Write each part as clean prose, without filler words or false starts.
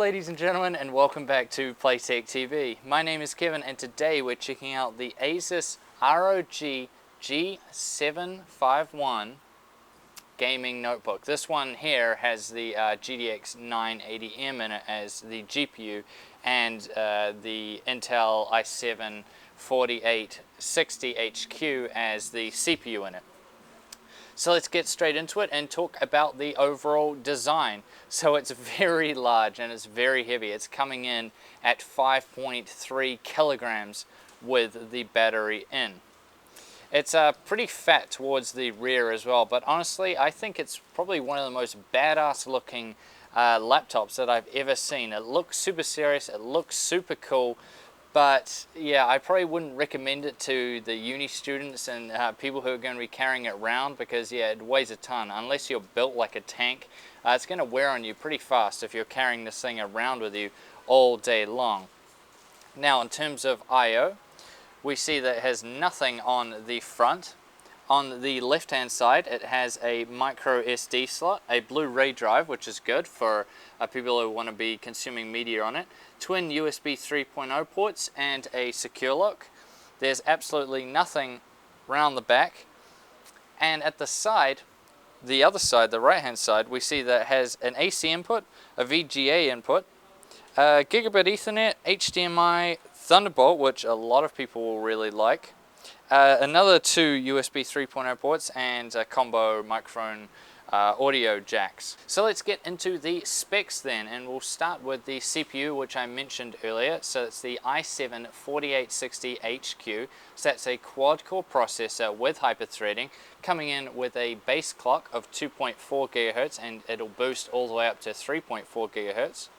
ladies and gentlemen, and welcome back to Playtech TV. My name is Kevin, and today we're checking out the Asus ROG G751 gaming notebook. This one here has the GTX 980M in it as the GPU and the Intel i7 4860HQ as the CPU in it. So let's get straight into it and talk about the overall design. So it's very large and it's very heavy. It's coming in at 5.3 kilograms with the battery in. It's pretty fat towards the rear as well, but honestly I think it's probably one of the most badass looking laptops that I've ever seen. It looks super serious, it looks super cool. But yeah, I probably wouldn't recommend it to the uni students and people who are going to be carrying it around, because yeah, it weighs a ton. Unless you're built like a tank, it's going to wear on you pretty fast if you're carrying this thing around with you all day long. Now in terms of I/O, we see that it has nothing on the front. On the left hand side it has a micro SD slot, a Blu-ray drive, which is good for people who want to be consuming media on it, twin USB 3.0 ports and a secure lock. There's absolutely nothing around the back, and at the side, the other side, the right hand side, we see that it has an AC input, a VGA input, Gigabit Ethernet, HDMI, Thunderbolt, which a lot of people will really like, another two USB 3.0 ports, and a combo microphone audio jacks. So let's get into the specs then, and we'll start with the CPU, which I mentioned earlier. So it's the i7 4860HQ. So that's a quad-core processor with hyper-threading, coming in with a base clock of 2.4 GHz, and it'll boost all the way up to 3.4 GHz.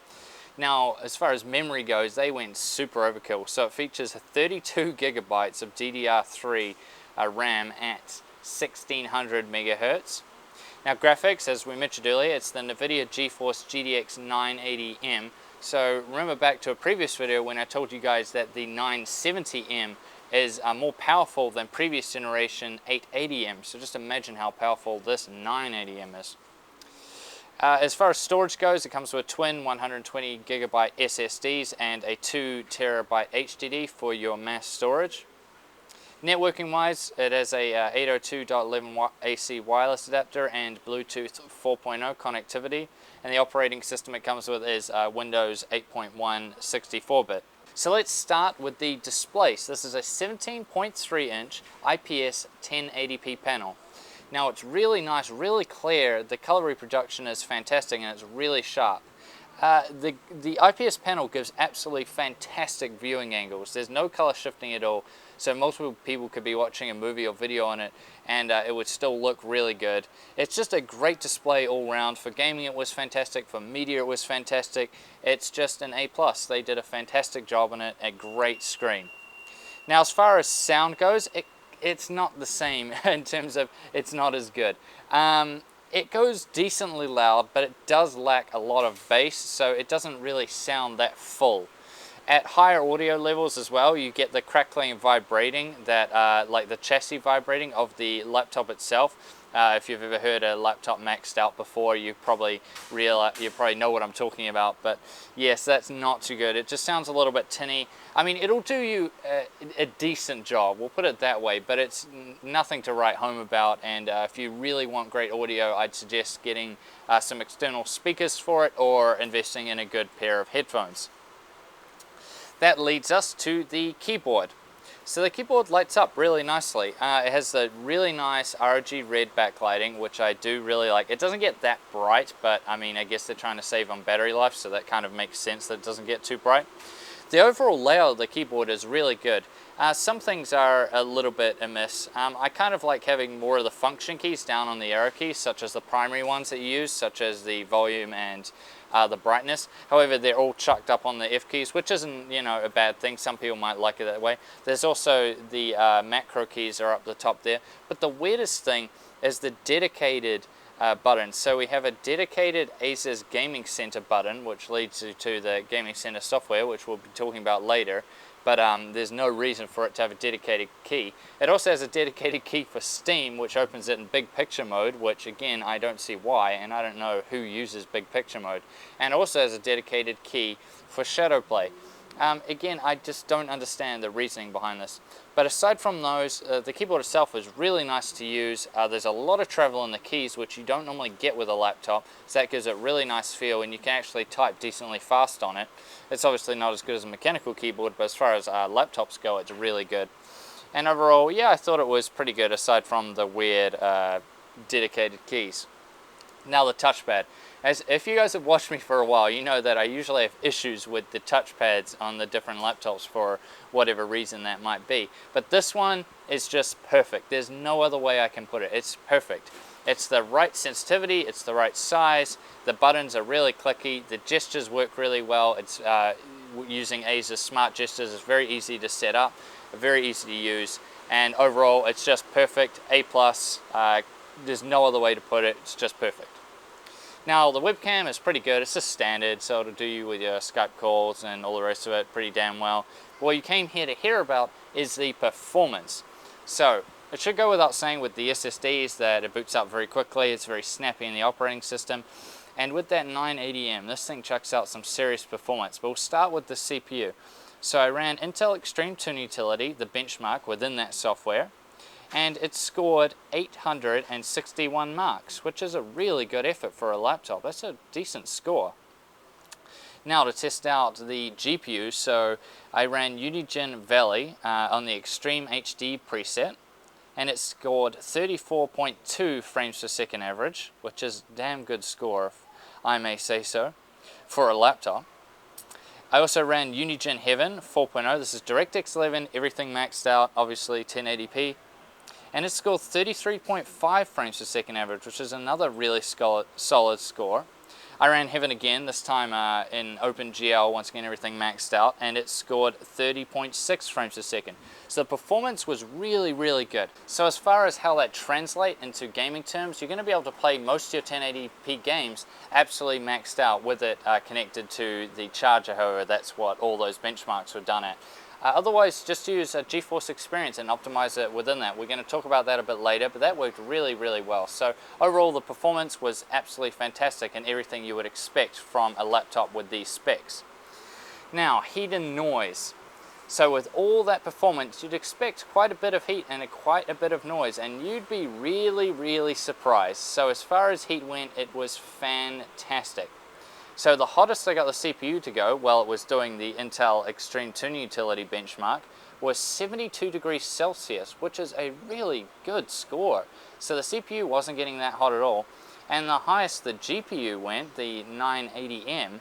Now, as far as memory goes, they went super overkill. So it features 32 gigabytes of DDR3 RAM at 1600 megahertz. Now graphics, as we mentioned earlier, it's the NVIDIA GeForce GTX 980M. So remember back to a previous video when I told you guys that the 970M is more powerful than previous generation 880M. So just imagine how powerful this 980M is. As far as storage goes, it comes with twin 120 gigabyte SSDs and a 2 terabyte HDD for your mass storage. Networking wise, it has a 802.11 AC wireless adapter and Bluetooth 4.0 connectivity, and the operating system it comes with is Windows 8.1 64-bit. So let's start with the display. So this is a 17.3 inch IPS 1080p panel. Now it's really nice, really clear. The color reproduction is fantastic and it's really sharp. The IPS panel gives absolutely fantastic viewing angles. There's no color shifting at all, so multiple people could be watching a movie or video on it and it would still look really good. It's just a great display all round. For gaming it was fantastic, for media it was fantastic. It's just an A+. They did a fantastic job on it, a great screen. Now as far as sound goes, it's not the same in terms of it's not as good. It goes decently loud, but it does lack a lot of bass, so it doesn't really sound that full. At higher audio levels as well, you get the crackling and vibrating, that like the chassis vibrating of the laptop itself. If you've ever heard a laptop maxed out before, you probably know what I'm talking about. But yes, that's not too good. It just sounds a little bit tinny. I mean, it'll do you a decent job, we'll put it that way, but it's nothing to write home about. And if you really want great audio, I'd suggest getting some external speakers for it or investing in a good pair of headphones. That leads us to the keyboard. So the keyboard lights up really nicely. It has the really nice ROG red backlighting, which I do really like. It doesn't get that bright, but I mean, I guess they're trying to save on battery life, so that kind of makes sense that it doesn't get too bright. The overall layout of the keyboard is really good. Some things are a little bit amiss. I kind of like having more of the function keys down on the arrow keys, such as the primary ones that you use, such as the volume and the brightness. However, they're all chucked up on the F keys, which isn't, you know, a bad thing. Some people might like it that way. There's also the macro keys are up the top there. But the weirdest thing is the dedicated button. So we have a dedicated Asus Gaming Center button, which leads you to the Gaming Center software, which we'll be talking about later. but there's no reason for it to have a dedicated key. It also has a dedicated key for Steam, which opens it in big picture mode, which again I don't see why, and I don't know who uses big picture mode. And also has a dedicated key for shadow play. Again, I just don't understand the reasoning behind this. But aside from those, the keyboard itself is really nice to use. There's a lot of travel in the keys, which you don't normally get with a laptop, so that gives it a really nice feel, and you can actually type decently fast on it. It's obviously not as good as a mechanical keyboard, but as far as laptops go, it's really good. And overall, yeah, I thought it was pretty good, aside from the weird dedicated keys. Now the touchpad. If you guys have watched me for a while, you know that I usually have issues with the touchpads on the different laptops for whatever reason that might be. But this one is just perfect. There's no other way I can put it. It's perfect. It's the right sensitivity, it's the right size, the buttons are really clicky, the gestures work really well. It's using Asus smart gestures. It's very easy to set up, very easy to use, and overall it's just perfect. A+. There's no other way to put it. It's just perfect. Now the webcam is pretty good. It's just standard, so it'll do you with your Skype calls and all the rest of it pretty damn well. What you came here to hear about is the performance. So it should go without saying with the SSDs that it boots up very quickly. It's very snappy in the operating system. And with that 980M, this thing chucks out some serious performance. But we'll start with the CPU. So I ran Intel Extreme Tune Utility, the benchmark within that software, and it scored 861 marks, which is a really good effort for a laptop. That's a decent score. Now to test out the GPU, so I ran Unigine Valley on the Extreme HD preset, and it scored 34.2 frames per second average, which is a damn good score, if I may say so, for a laptop. I also ran Unigine Heaven 4.0. This is DirectX 11, everything maxed out, obviously 1080p. And it scored 33.5 frames per second average, which is another really solid score. I ran Heaven again, this time in OpenGL, once again everything maxed out, and it scored 30.6 frames per second. So the performance was really, really good. So as far as how that translates into gaming terms, you're going to be able to play most of your 1080p games absolutely maxed out with it connected to the charger, however that's what all those benchmarks were done at. Otherwise, just use a GeForce Experience and optimize it within that. We're going to talk about that a bit later, but that worked really, really well. So overall, the performance was absolutely fantastic and everything you would expect from a laptop with these specs. Now, heat and noise. So with all that performance, you'd expect quite a bit of heat and quite a bit of noise, and you'd be really, really surprised. So as far as heat went, it was fantastic. So the hottest I got the CPU to go while it was doing the Intel Extreme Tune Utility benchmark was 72 degrees Celsius, which is a really good score. So the CPU wasn't getting that hot at all. And the highest the GPU went, the 980M,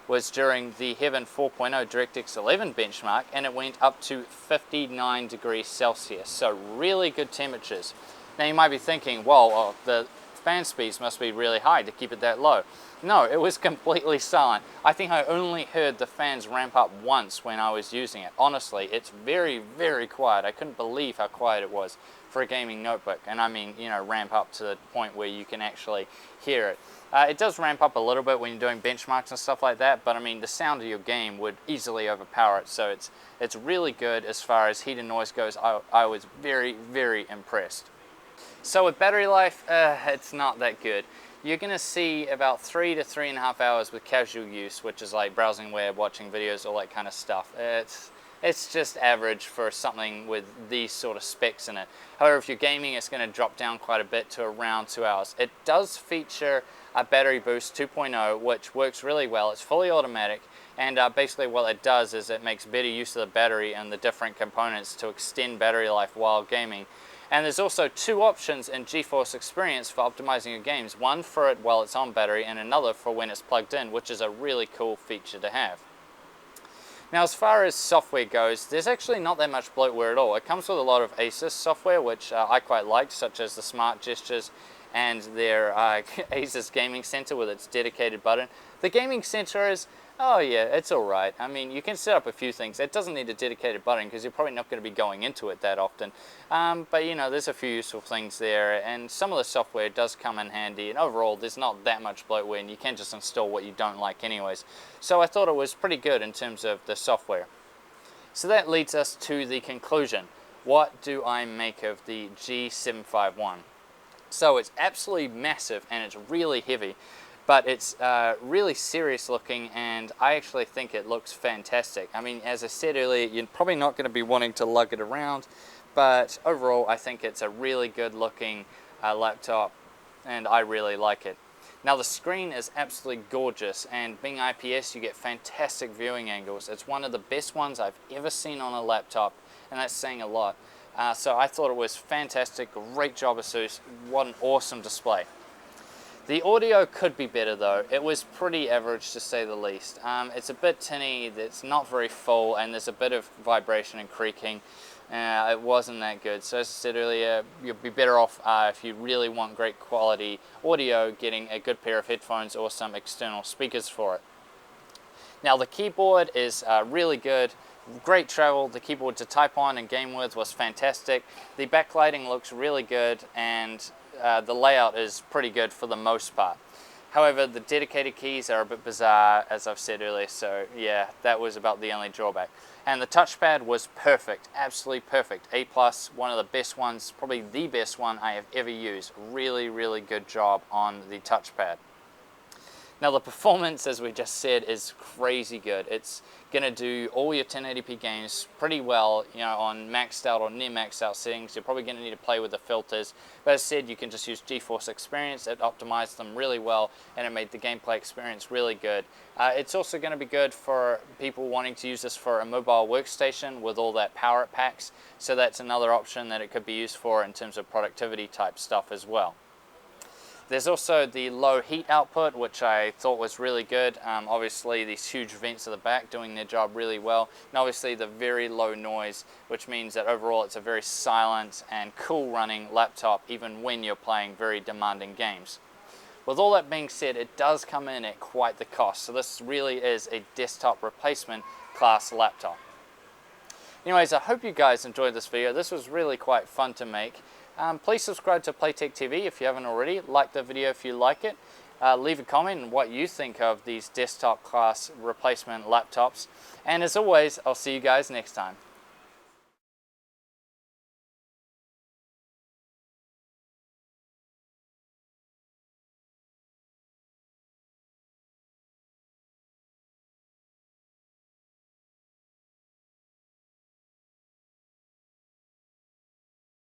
was during the Heaven 4.0 DirectX 11 benchmark, and it went up to 59 degrees Celsius. So really good temperatures. Now you might be thinking, well, the fan speeds must be really high to keep it that low. No, it was completely silent. I think I only heard the fans ramp up once when I was using it. Honestly, it's very, very quiet. I couldn't believe how quiet it was for a gaming notebook. And I mean, you know, ramp up to the point where you can actually hear it. It does ramp up a little bit when you're doing benchmarks and stuff like that, but I mean, the sound of your game would easily overpower it. So it's really good as far as heat and noise goes. I was very, very impressed. So with battery life, it's not that good. You're going to see about 3 to 3.5 hours with casual use, which is like browsing web, watching videos, all that kind of stuff. It's just average for something with these sort of specs in it. However, if you're gaming, it's going to drop down quite a bit to around 2 hours. It does feature a battery boost 2.0, which works really well. It's fully automatic, and basically what it does is it makes better use of the battery and the different components to extend battery life while gaming. And there's also two options in GeForce Experience for optimizing your games. One for it while it's on battery and another for when it's plugged in, which is a really cool feature to have. Now as far as software goes, there's actually not that much bloatware at all. It comes with a lot of Asus software, which I quite liked, such as the smart gestures and their Asus Gaming Center with its dedicated button. The Gaming Center is, oh yeah, it's alright. I mean, you can set up a few things. It doesn't need a dedicated button because you're probably not going to be going into it that often. But you know, there's a few useful things there, and some of the software does come in handy, and overall there's not that much bloatware, and you can just install what you don't like anyways. So I thought it was pretty good in terms of the software. So that leads us to the conclusion. What do I make of the G751? So it's absolutely massive and it's really heavy, but it's really serious looking, and I actually think it looks fantastic. I mean, as I said earlier, you're probably not going to be wanting to lug it around, but overall I think it's a really good looking laptop and I really like it. Now the screen is absolutely gorgeous, and being IPS you get fantastic viewing angles. It's one of the best ones I've ever seen on a laptop, and that's saying a lot. So I thought it was fantastic. Great job Asus. What an awesome display. The audio could be better though. It was pretty average to say the least. It's a bit tinny, it's not very full, and there's a bit of vibration and creaking. It wasn't that good. So as I said earlier, you'll be better off if you really want great quality audio, getting a good pair of headphones or some external speakers for it. Now the keyboard is really good. Great travel. The keyboard to type on and game with was fantastic. The backlighting looks really good, and the layout is pretty good for the most part. However, the dedicated keys are a bit bizarre, as I've said earlier, so yeah, that was about the only drawback. And the touchpad was perfect, absolutely perfect. A+, one of the best ones, probably the best one I have ever used. Really, really good job on the touchpad. Now the performance, as we just said, is crazy good. It's going to do all your 1080p games pretty well, you know, on maxed out or near maxed out settings. You're probably going to need to play with the filters, but as I said, you can just use GeForce Experience. It optimized them really well, and it made the gameplay experience really good. It's also going to be good for people wanting to use this for a mobile workstation with all that power packs, so that's another option that it could be used for in terms of productivity type stuff as well. There's also the low heat output, which I thought was really good. Obviously these huge vents at the back doing their job really well, and obviously the very low noise, which means that overall it's a very silent and cool running laptop even when you're playing very demanding games. With all that being said, it does come in at quite the cost, so this really is a desktop replacement class laptop. Anyways, I hope you guys enjoyed this video. This was really quite fun to make. Please subscribe to Playtech TV if you haven't already. Like the video if you like it. Leave a comment on what you think of these desktop class replacement laptops. And as always, I'll see you guys next time.